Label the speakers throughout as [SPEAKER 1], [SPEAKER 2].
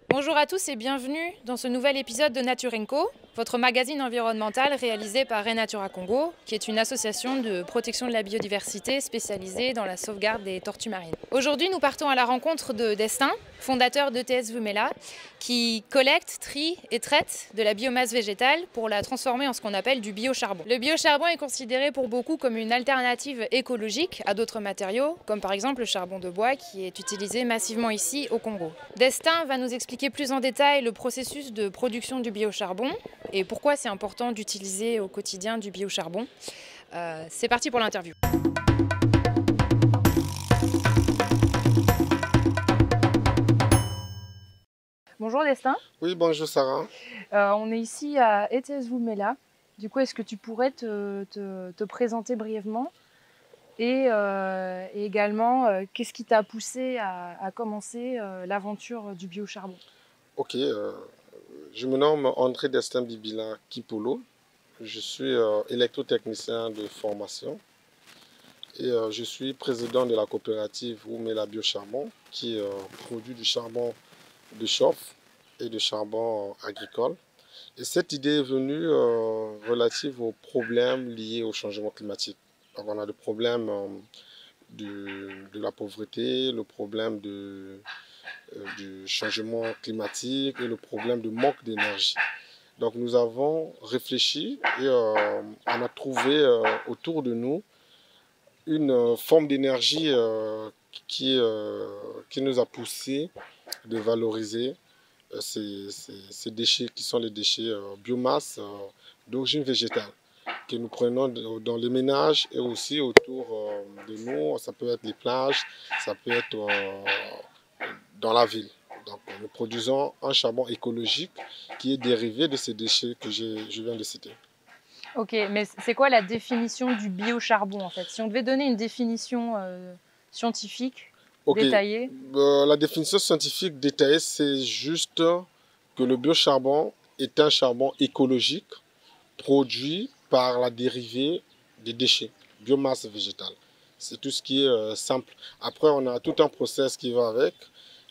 [SPEAKER 1] Bonjour à tous et bienvenue dans ce nouvel épisode de Nature & Co, votre magazine environnemental réalisé par Renatura Congo, qui est une association de protection de la biodiversité spécialisée dans la sauvegarde des tortues marines. Aujourd'hui, nous partons à la rencontre de Destin, fondateur d'ETS Vumela, qui collecte, trie et traite de la biomasse végétale pour la transformer en ce qu'on appelle du biocharbon. Le biocharbon est considéré pour beaucoup comme une alternative écologique à d'autres matériaux, comme par exemple le charbon de bois qui est utilisé massivement ici au Congo. Destin va nous expliquer plus en détail le processus de production du biocharbon et pourquoi c'est important d'utiliser au quotidien du biocharbon. C'est parti pour l'interview. Bonjour Destin.
[SPEAKER 2] Oui, bonjour Sarah.
[SPEAKER 1] On est ici à ETS Vumela. Du coup, est-ce que tu pourrais te présenter brièvement et également, qu'est-ce qui t'a poussé à commencer l'aventure du biocharbon?
[SPEAKER 2] Ok, je me nomme André Destin Bibila Kipolo. Je suis électrotechnicien de formation et je suis président de la coopérative Vumela Biocharbon qui produit du charbon de chauffe et de charbon agricole. Et cette idée est venue relative aux problèmes liés au changement climatique. Donc on a le problème de la pauvreté, le problème du changement climatique et le problème de manque d'énergie. Donc nous avons réfléchi et on a trouvé autour de nous une forme d'énergie qui nous a poussé de valoriser ces déchets qui sont les déchets biomasse d'origine végétale que nous prenons dans les ménages et aussi autour de nous. Ça peut être les plages, ça peut être dans la ville. Donc nous produisons un charbon écologique qui est dérivé de ces déchets que je viens de citer.
[SPEAKER 1] Ok, mais c'est quoi la définition du biocharbon en fait? Si on devait donner une définition scientifique détaillée.
[SPEAKER 2] La définition scientifique détaillée, c'est juste que le biocharbon est un charbon écologique produit par la dérivée des déchets, biomasse végétale. C'est tout ce qui est simple. Après, on a tout un process qui va avec.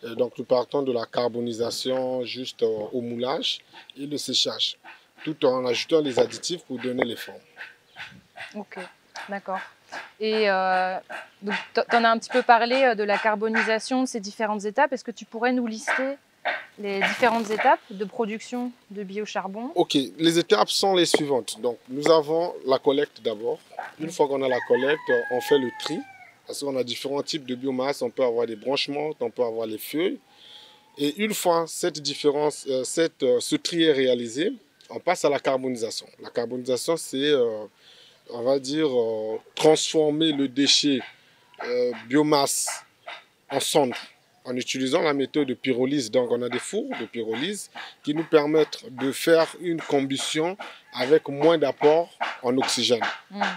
[SPEAKER 2] Donc, nous partons de la carbonisation juste au moulage et le séchage, tout en ajoutant les additifs pour donner les formes.
[SPEAKER 1] Ok, d'accord. Et donc, tu en as un petit peu parlé de la carbonisation, de ces différentes étapes. Est-ce que tu pourrais nous lister les différentes étapes de production de biocharbon?
[SPEAKER 2] Ok, les étapes sont les suivantes. Donc, nous avons la collecte d'abord. Une fois qu'on a la collecte, on fait le tri. Parce qu'on a différents types de biomasse. On peut avoir des branchements, on peut avoir les feuilles. Et une fois ce tri est réalisé, on passe à la carbonisation. La carbonisation, c'est, on va dire, transformer le déchet biomasse en cendre en utilisant la méthode de pyrolyse. Donc on a des fours de pyrolyse qui nous permettent de faire une combustion avec moins d'apport en oxygène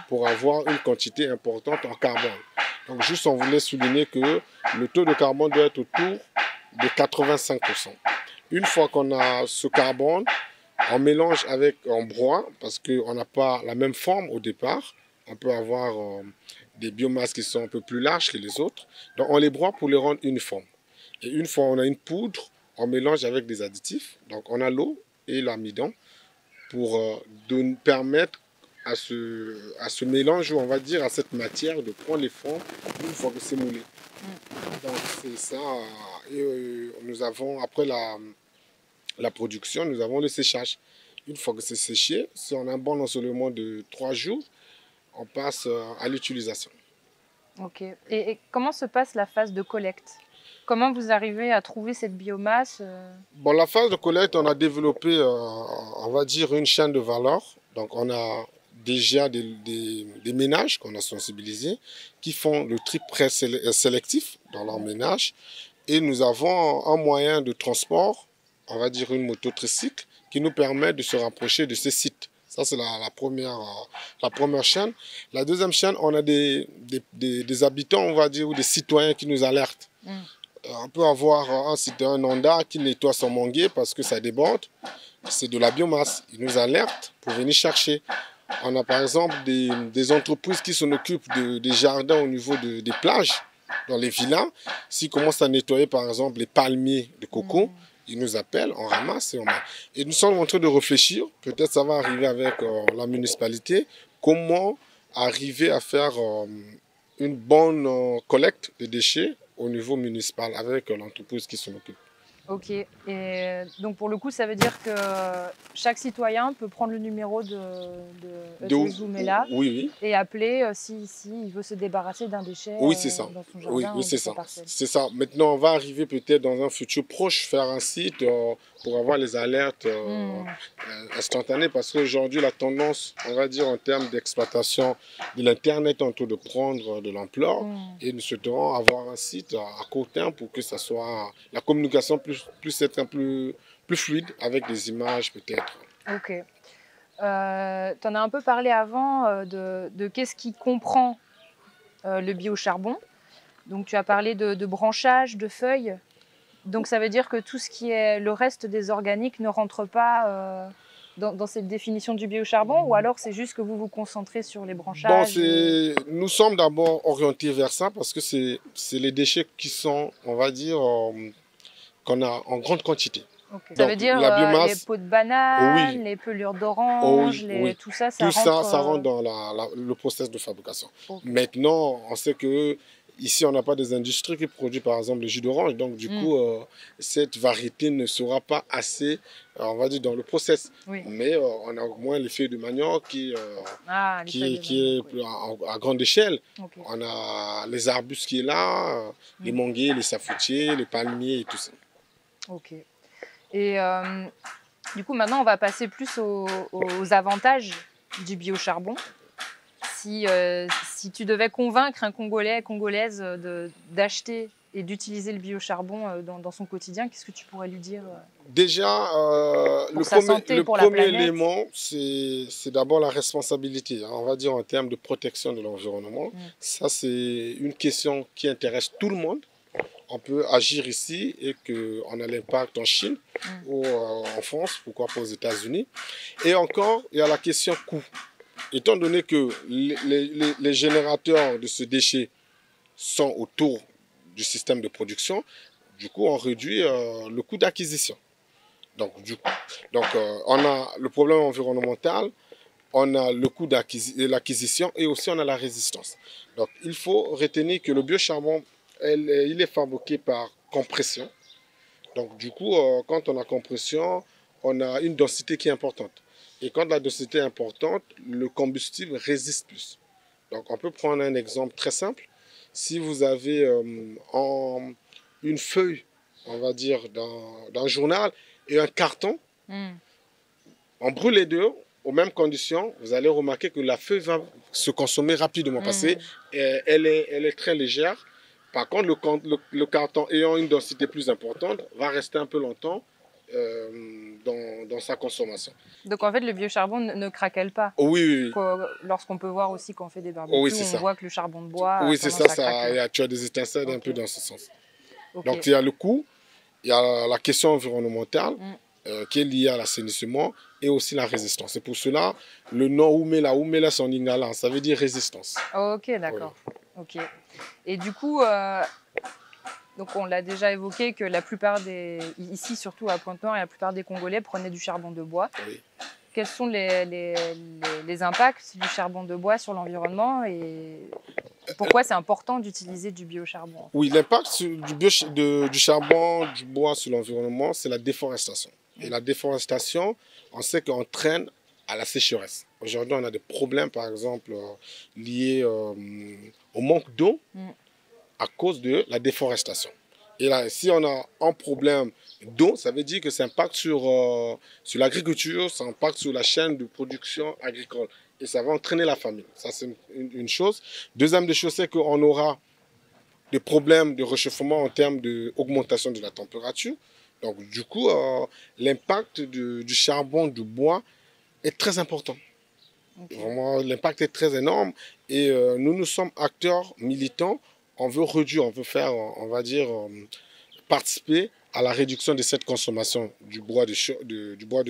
[SPEAKER 2] pour avoir une quantité importante en carbone. Donc juste on voulait souligner que le taux de carbone doit être autour de 85%. Une fois qu'on a ce carbone, on mélange avec un broie parce qu'on n'a pas la même forme au départ. On peut avoir des biomasses qui sont un peu plus larges que les autres. Donc on les broie pour les rendre uniformes. Et une fois on a une poudre, on mélange avec des additifs. Donc on a l'eau et l'amidon pour permettre à ce mélange, on va dire, à cette matière de prendre les formes une fois que c'est moulé. Donc c'est ça. Et nous avons, après la production, nous avons le séchage. Une fois que c'est séché, si on a un bon ensoleillement de 3 jours, on passe à l'utilisation.
[SPEAKER 1] Ok. Et comment se passe la phase de collecte? Comment vous arrivez à trouver cette biomasse?
[SPEAKER 2] Bon, la phase de collecte, on a développé, on va dire, une chaîne de valeur. Donc, on a déjà des ménages qu'on a sensibilisés qui font le tri sélectif dans leur ménage. Et nous avons un moyen de transport, on va dire une moto tricycle, qui nous permet de se rapprocher de ces sites. Ça, c'est la première chaîne. La deuxième chaîne, on a des habitants, on va dire, ou des citoyens qui nous alertent. On peut avoir un citoyen Nanda qui nettoie son manguier parce que ça déborde. C'est de la biomasse. Il nous alerte pour venir chercher. On a par exemple des entreprises qui s'en occupent des jardins au niveau des plages, dans les villas. S'ils commencent à nettoyer par exemple les palmiers de coco, ils nous appellent, on ramasse et on met. Et nous sommes en train de réfléchir, peut-être ça va arriver avec la municipalité, comment arriver à faire une bonne collecte de déchets au niveau municipal avec l'entreprise qui s'en occupe.
[SPEAKER 1] Ok, et donc pour le coup, ça veut dire que chaque citoyen peut prendre le numéro de Zoumela
[SPEAKER 2] oui.
[SPEAKER 1] et appeler si il veut se débarrasser d'un déchet
[SPEAKER 2] oui, c'est ça.
[SPEAKER 1] Dans son jardin
[SPEAKER 2] oui, c'est
[SPEAKER 1] sa
[SPEAKER 2] ça.
[SPEAKER 1] parcelle.
[SPEAKER 2] C'est ça. Maintenant, on va arriver peut-être dans un futur proche faire un site pour avoir les alertes instantanées parce qu'aujourd'hui, la tendance, on va dire en termes d'exploitation de l'Internet est en train de prendre de l'ampleur et nous souhaiterons avoir un site à court terme pour que ça soit la communication plus fluide avec des images peut-être.
[SPEAKER 1] Ok. Tu en as un peu parlé avant de qu'est-ce qui comprend le biocharbon. Donc tu as parlé de branchage, de feuilles. Donc ça veut dire que tout ce qui est le reste des organiques ne rentre pas dans cette définition du biocharbon, ou alors c'est juste que vous vous concentrez sur les branchages?
[SPEAKER 2] Nous sommes d'abord orientés vers ça parce que c'est les déchets qui sont, on va dire, qu'on a en grande quantité.
[SPEAKER 1] Okay. Ça veut dire la biomasse, les peaux de banane, les pelures d'orange, tout ça,
[SPEAKER 2] ça rentre dans le process de fabrication. Okay. Maintenant, on sait que ici, on n'a pas des industries qui produisent par exemple le jus d'orange, donc du coup, cette variété ne sera pas assez, on va dire, dans le process. Mais on a au moins les feuilles de manioc qui est à grande échelle. Okay. On a les arbustes qui est là, les manguiers, les safoutiers, les palmiers et tout ça.
[SPEAKER 1] Ok. Et du coup, maintenant, on va passer plus aux avantages du biocharbon. Si tu devais convaincre un Congolais, Congolaise d'acheter et d'utiliser le biocharbon dans son quotidien, qu'est-ce que tu pourrais lui dire?
[SPEAKER 2] Déjà, le premier élément, c'est d'abord la responsabilité. On va dire en termes de protection de l'environnement. Ça, c'est une question qui intéresse tout le monde. On peut agir ici et qu'on a l'impact en Chine ou en France, pourquoi pas aux États-Unis. Et encore, il y a la question coût. Étant donné que les générateurs de ce déchet sont autour du système de production, du coup, on réduit le coût d'acquisition. Donc, on a le problème environnemental, on a le coût de l'acquisition et aussi on a la résistance. Donc, il faut retenir que le biocharbon, il est fabriqué par compression. Donc, du coup, quand on a compression, on a une densité qui est importante. Et quand la densité est importante, le combustible résiste plus. Donc, on peut prendre un exemple très simple. Si vous avez une feuille, on va dire, d'un journal et un carton, on brûle les deux aux mêmes conditions, vous allez remarquer que la feuille va se consommer rapidement parce qu'elle est très légère. Par contre, le carton ayant une densité plus importante va rester un peu longtemps dans sa consommation.
[SPEAKER 1] Donc en fait, le biocharbon ne craquelle pas.
[SPEAKER 2] Oui.
[SPEAKER 1] Lorsqu'on peut voir aussi quand on fait des barbecues, on voit que le charbon de bois.
[SPEAKER 2] Oui, c'est ça. Tu as des étincelles un peu dans ce sens. Donc il y a le coût, il y a la question environnementale qui est liée à l'assainissement et aussi la résistance. C'est pour cela le nom Oumela c'est en lingala, ça veut dire résistance.
[SPEAKER 1] Ok, d'accord. Ok. Et du coup, donc on l'a déjà évoqué que la plupart ici surtout à Pointe-Noire, la plupart des Congolais prenaient du charbon de bois.
[SPEAKER 2] Oui.
[SPEAKER 1] Quels sont les impacts du charbon de bois sur l'environnement et pourquoi c'est important d'utiliser du biocharbon?
[SPEAKER 2] Oui, l'impact du charbon du bois sur l'environnement, c'est la déforestation. Et la déforestation, on sait qu'entraîne à la sécheresse. Aujourd'hui, on a des problèmes, par exemple, liés au manque d'eau à cause de la déforestation. Et là, si on a un problème d'eau, ça veut dire que ça impacte sur l'agriculture, ça impacte sur la chaîne de production agricole. Et ça va entraîner la famine. Ça, c'est une chose. Deuxième des choses, c'est qu'on aura des problèmes de réchauffement en termes d'augmentation de la température. Donc, du coup, l'impact du charbon, du bois est très important. Okay. Vraiment, l'impact est très énorme. Et nous sommes acteurs militants. On veut réduire, on veut faire, on va dire, participer à la réduction de cette consommation du bois de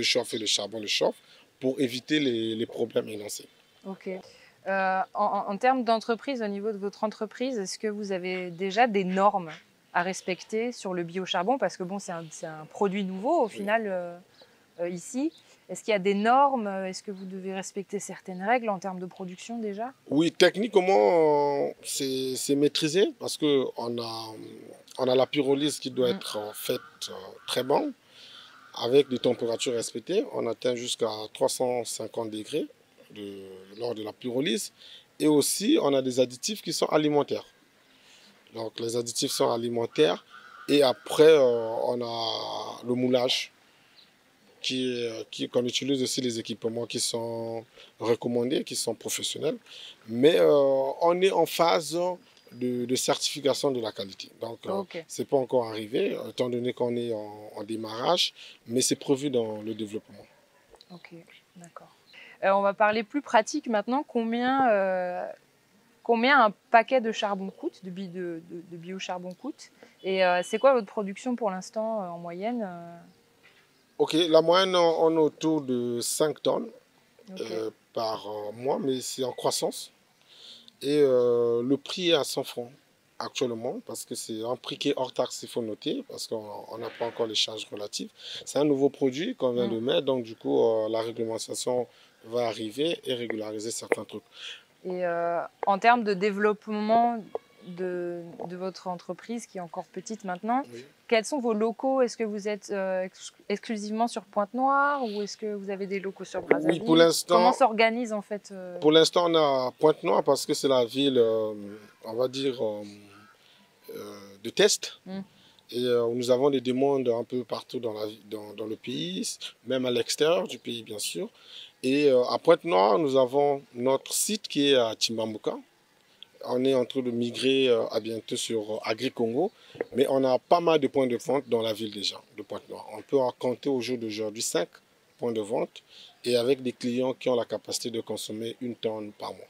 [SPEAKER 2] chauffe et le charbon de chauffe pour éviter les problèmes énoncés.
[SPEAKER 1] Ok. En termes d'entreprise, au niveau de votre entreprise, est-ce que vous avez déjà des normes à respecter sur le biocharbon? Parce que bon, c'est un produit nouveau au final ici. Est-ce qu'il y a des normes? Est-ce que vous devez respecter certaines règles en termes de production déjà?
[SPEAKER 2] Oui, techniquement, c'est maîtrisé parce qu'on a la pyrolyse qui doit être faite très bonne, avec des températures respectées. On atteint jusqu'à 350 degrés lors de la pyrolyse. Et aussi, on a des additifs qui sont alimentaires. Donc, les additifs sont alimentaires. Et après, on a le moulage, qu'on utilise aussi les équipements qui sont recommandés, qui sont professionnels. Mais on est en phase de certification de la qualité. Donc, ce n'est pas encore arrivé, étant donné qu'on est en démarrage, mais c'est prévu dans le développement.
[SPEAKER 1] Ok, d'accord. On va parler plus pratique maintenant. Combien un paquet de charbon coûte, de biocharbon coûte? Et c'est quoi votre production pour l'instant en moyenne?
[SPEAKER 2] Ok, la moyenne, on est autour de 5 tonnes par mois, mais c'est en croissance. Et le prix est à 100 francs actuellement, parce que c'est un prix qui est hors taxe, il faut noter, parce qu'on n'a pas encore les charges relatives. C'est un nouveau produit qu'on vient de mettre, donc du coup, la réglementation va arriver et régulariser certains trucs.
[SPEAKER 1] Et en termes de développement de votre entreprise, qui est encore petite maintenant, quels sont vos locaux? Est-ce que vous êtes exclusivement sur Pointe-Noire ou est-ce que vous avez des locaux sur Brazzaville?
[SPEAKER 2] Oui, pour l'instant.
[SPEAKER 1] Comment s'organise en fait
[SPEAKER 2] Pour l'instant, on a Pointe-Noire parce que c'est la ville, on va dire, de test. Et nous avons des demandes un peu partout dans le pays, même à l'extérieur du pays, bien sûr. Et à Pointe-Noire, nous avons notre site qui est à Timbamouka. On est en train de migrer à bientôt sur Agri-Congo, mais on a pas mal de points de vente dans la ville déjà, de Pointe-Noire. On peut en compter au jour d'aujourd'hui 5 points de vente et avec des clients qui ont la capacité de consommer 1 tonne par mois.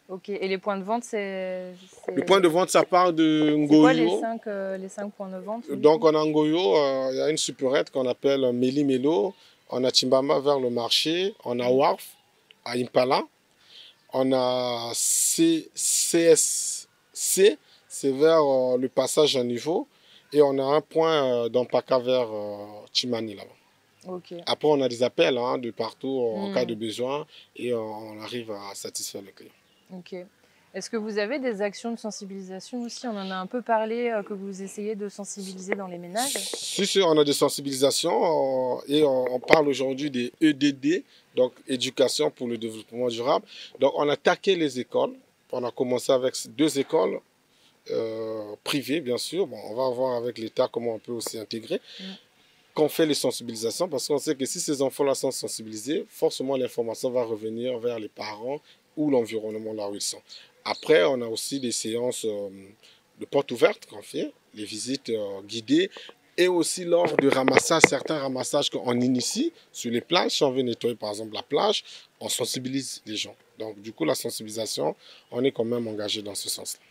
[SPEAKER 1] Ok, et les points de vente, c'est...
[SPEAKER 2] Le point de vente, ça part de Ngoyo.
[SPEAKER 1] C'est quoi les 5 points de vente?
[SPEAKER 2] Donc on a Ngoyo, il y a une supérette qu'on appelle Méli Mélo. On a Timbamba vers le marché, on a Warf à Impala. On a CSC, c'est vers le passage à niveau. Et on a un point d'Ampaka vers Chimani là-bas.
[SPEAKER 1] Okay.
[SPEAKER 2] Après, on a des appels de partout en cas de besoin et on arrive à satisfaire le client.
[SPEAKER 1] Ok. Est-ce que vous avez des actions de sensibilisation aussi? On en a un peu parlé, que vous essayez de sensibiliser dans les ménages.
[SPEAKER 2] Si, on a des sensibilisations et on parle aujourd'hui des EDD, donc éducation pour le développement durable. Donc on a attaqué les écoles. On a commencé avec 2 écoles privées, bien sûr. Bon, on va voir avec l'État comment on peut aussi intégrer. Qu'on fait les sensibilisations, parce qu'on sait que si ces enfants-là sont sensibilisés, forcément l'information va revenir vers les parents ou l'environnement là où ils sont. Après, on a aussi des séances de portes ouvertes qu'on fait, les visites guidées, et aussi lors de ramassage, certains ramassages qu'on initie sur les plages. Si on veut nettoyer par exemple la plage, on sensibilise les gens. Donc du coup, la sensibilisation, on est quand même engagé dans ce sens-là.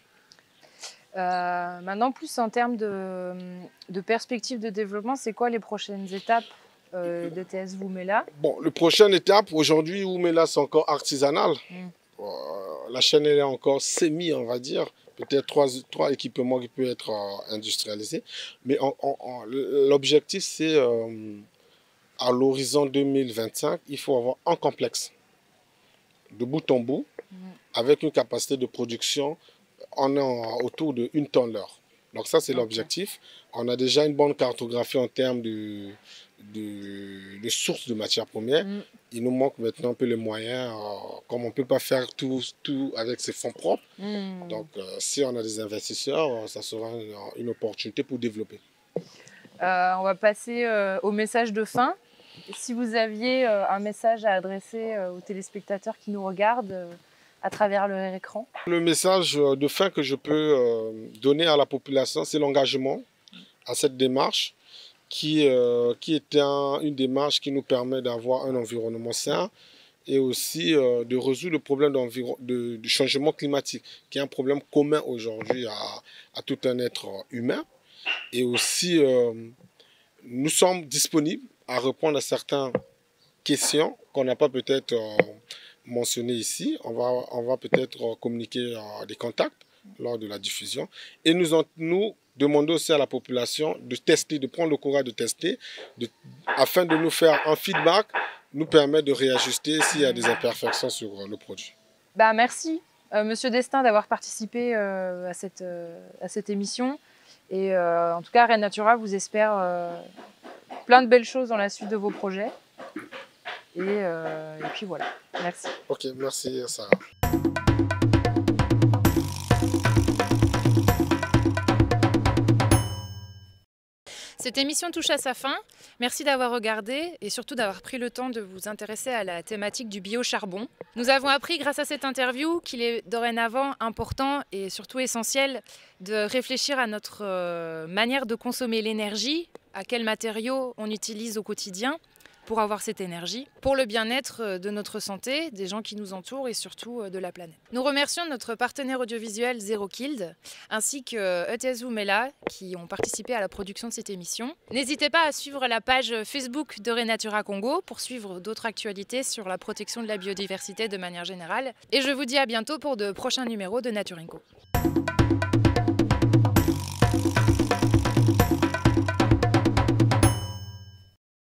[SPEAKER 1] Maintenant, plus en termes de perspectives de développement, c'est quoi les prochaines étapes d'ETS Woomela? Bon,
[SPEAKER 2] la prochaine étape, aujourd'hui, Woomela, c'est encore artisanal. La chaîne elle est encore semi, on va dire. Peut-être 3 équipements qui peuvent être industrialisés. Mais l'objectif, c'est à l'horizon 2025, il faut avoir un complexe de bout en bout avec une capacité de production. On est autour de 1 tonne l'heure. Donc ça, c'est l'objectif. On a déjà une bonne cartographie en termes de sources de matières premières. Il nous manque maintenant un peu les moyens, comme on ne peut pas faire tout avec ses fonds propres. Donc si on a des investisseurs, ça sera une opportunité pour développer.
[SPEAKER 1] On va passer au message de fin. Si vous aviez un message à adresser aux téléspectateurs qui nous regardent, à travers leur écran?
[SPEAKER 2] Le message de fin que je peux donner à la population, c'est l'engagement à cette démarche qui est une démarche qui nous permet d'avoir un environnement sain et aussi de résoudre le problème du changement climatique, qui est un problème commun aujourd'hui à tout un être humain. Et aussi, nous sommes disponibles à répondre à certaines questions qu'on n'a pas peut-être mentionnées ici. On va peut-être communiquer des contacts lors de la diffusion. Et nous demandons aussi à la population de tester, de prendre le courage de tester, afin de nous faire un feedback, nous permettre de réajuster s'il y a des imperfections sur le produit.
[SPEAKER 1] Bah, merci, Monsieur Destin, d'avoir participé à cette émission. Et en tout cas, RedNatura vous espère plein de belles choses dans la suite de vos projets. Et puis voilà, merci.
[SPEAKER 2] Ok, merci Sarah.
[SPEAKER 1] Cette émission touche à sa fin. Merci d'avoir regardé et surtout d'avoir pris le temps de vous intéresser à la thématique du biocharbon. Nous avons appris grâce à cette interview qu'il est dorénavant important et surtout essentiel de réfléchir à notre manière de consommer l'énergie, à quels matériaux on utilise au quotidien pour avoir cette énergie, pour le bien-être de notre santé, des gens qui nous entourent et surtout de la planète. Nous remercions notre partenaire audiovisuel Zero Killed, ainsi que ETSU Mela, qui ont participé à la production de cette émission. N'hésitez pas à suivre la page Facebook de RedNatura Congo pour suivre d'autres actualités sur la protection de la biodiversité de manière générale. Et je vous dis à bientôt pour de prochains numéros de Naturenco.